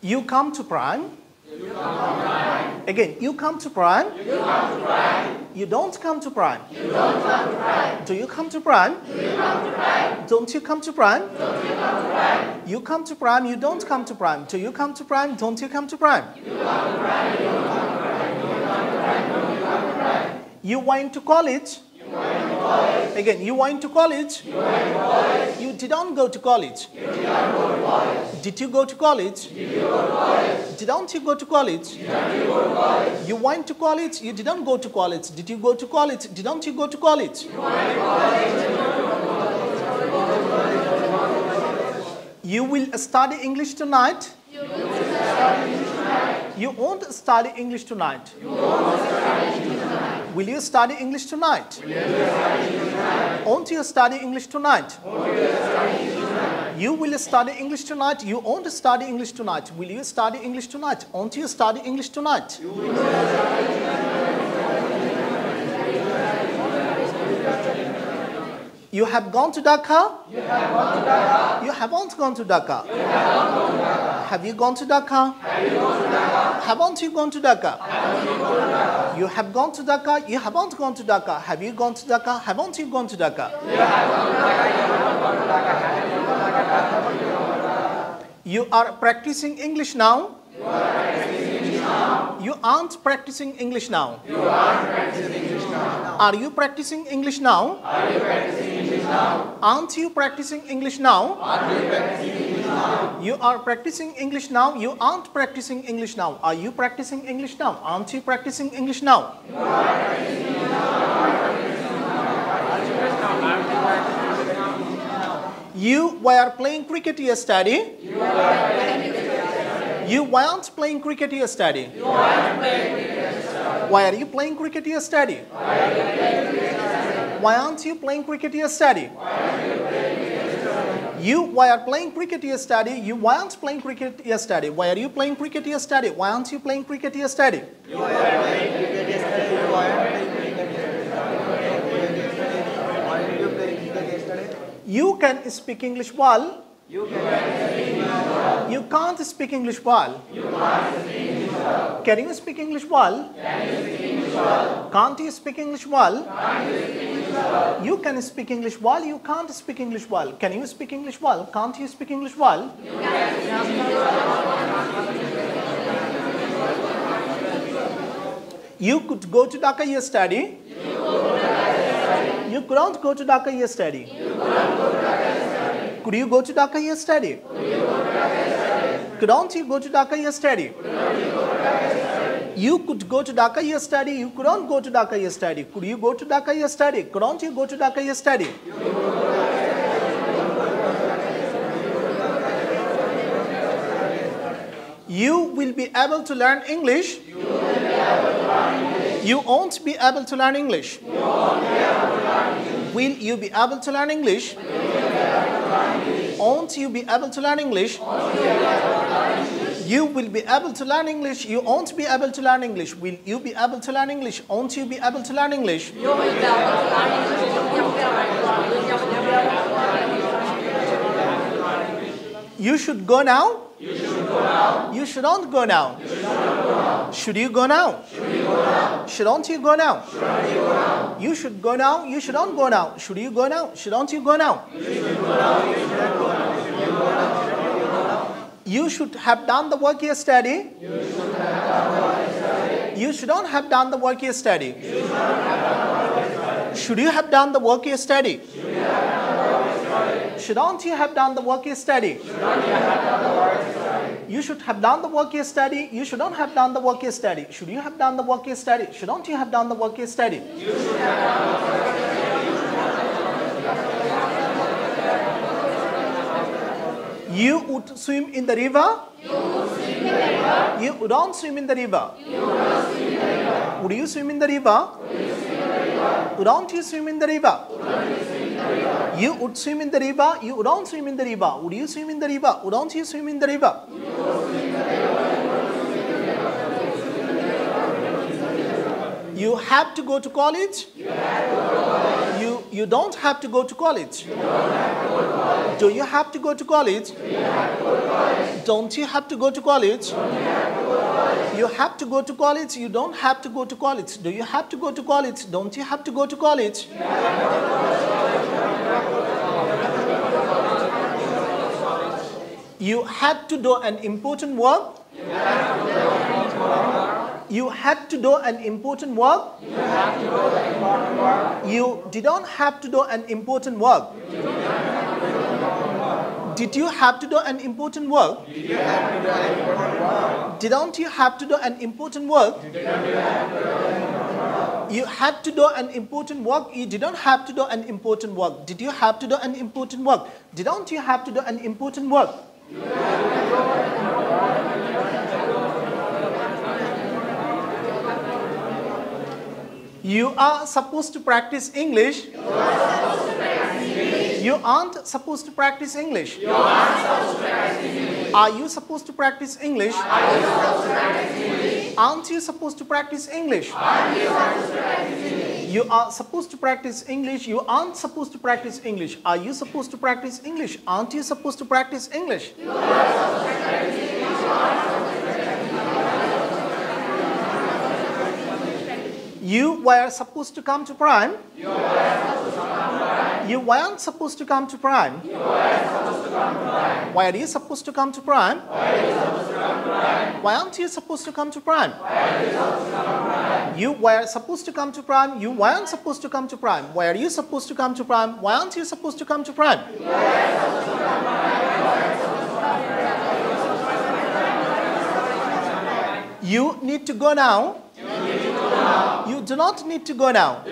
You come to Prime. Again, you come to Prime. You don't come to Prime. Do you come to Prime? Don't you come to Prime? You come to Prime. You don't come to Prime. Do you come to Prime? Don't you come to Prime? You went to college. Again, you went to college. You didn't go to college. Did you go to college? Didn't you go to college? You went to college. You didn't go to college. Did you go to college? Didn't you go to college? You will study English tonight. You won't study English tonight. Will you study English tonight? Won't you study English tonight? You will study English tonight. You won't study English tonight. Will you study English tonight? Won't you study English tonight? You have gone to Dhaka? You haven't gone to Dhaka. Have you gone to Dhaka? Haven't you gone to Dhaka? You have gone to Dhaka. You haven't gone to Dhaka. Have you gone to Dhaka? Haven't you gone to Dhaka? You are practicing English now. You aren't practicing English now. Are you practicing English now? Aren't you practicing English now? You are practicing English now. You aren't practicing English now. Are you practicing English now? Aren't you practicing English now? You were playing cricket yesterday. You weren't playing cricket yesterday. Why are you playing cricket yesterday? Why aren't you playing cricket yesterday? You were playing cricket yesterday. You weren't playing cricket yesterday. Why are you playing cricket yesterday? Why aren't you playing cricket yesterday? You can speak English well. You can't speak English well. Can you speak English well? Can't you speak English well? You can speak English well. You can't speak English well. Can you speak English well? Can't you speak English well? You could go to Dhaka yesterday. You couldn't go to Dhaka yesterday. Could you go to Dhaka yesterday? Couldn't you go to Dhaka yesterday? You could go to Dhaka yesterday. You couldn't go to Dhaka yesterday. Could you go to Dhaka yesterday? Couldn't you go to Dhaka yesterday? You will be able to learn English. You won't be able to learn English. Will you be able to learn English? Won't you be able to learn English? You will be able to learn English. You won't be able to learn English. Will you be able to learn English? Won't you be able to learn English? You should go now. You shouldn't go now. Should you go now? Shouldn't you go now? You should go now. You shouldn't go now. Should you go now? Shouldn't you go now? You should have done the work yesterday. You shouldn't have done the work yesterday. Should you have done the work yesterday? Shouldn't you have done the work yesterday? You should have done the work yesterday. You shouldn't have done the work yesterday. Should you have done the work yesterday? Shouldn't you have done the work yesterday? You would swim in the river. You wouldn't swim in the river. Would you swim in the river? Wouldn't you swim in the river? You would swim in the river. You wouldn't swim in the river. Would you swim in the river? Wouldn't you swim in the river? You have to go to college. You don't have to go to college. Do you have to go to college? Don't you have to go to college? You have to go to college. You don't have to go to college. Do you have to go to college? Don't you have to go to college? You had to do an important work. You had to do an important work. You didn't have to do an important work. Did you have to do an important work? Didn't you have to do an important work? You had to do an important work. You didn't have to do an important work. Did you have to do an important work? Didn't you have to do an important work? You are supposed to practice English. You aren't supposed to practice English. Are you supposed to practice English? Aren't you supposed to practice English? You are supposed to practice English. You aren't supposed to practice English. Are you supposed to practice English? Aren't you supposed to practice English? You were supposed to come to Prime. You weren't supposed to come to Prime. Why are you supposed to come to Prime? Why aren't you supposed to come to Prime? You were supposed to come to Prime. You weren't supposed to come to Prime. Why are you supposed to come to Prime? Why aren't you supposed to come to Prime? You need to go now. You do not need to go now.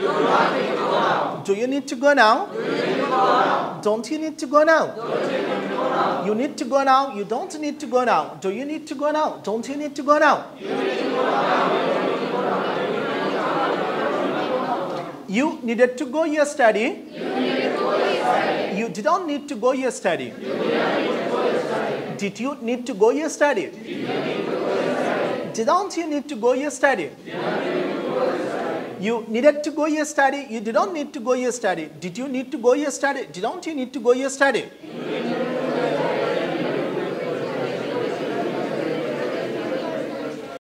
Do you need to go now? Don't you need to go now? You need to go now. You don't need to go now. Do you need to go now? Don't you need to go now? You needed to go yesterday. You didn't need to go yesterday. Did you need to go yesterday? Didn't you need to go yesterday? You needed to go yesterday. You didn't need to go yesterday. Did you need to go yesterday? Didn't you need to go yesterday?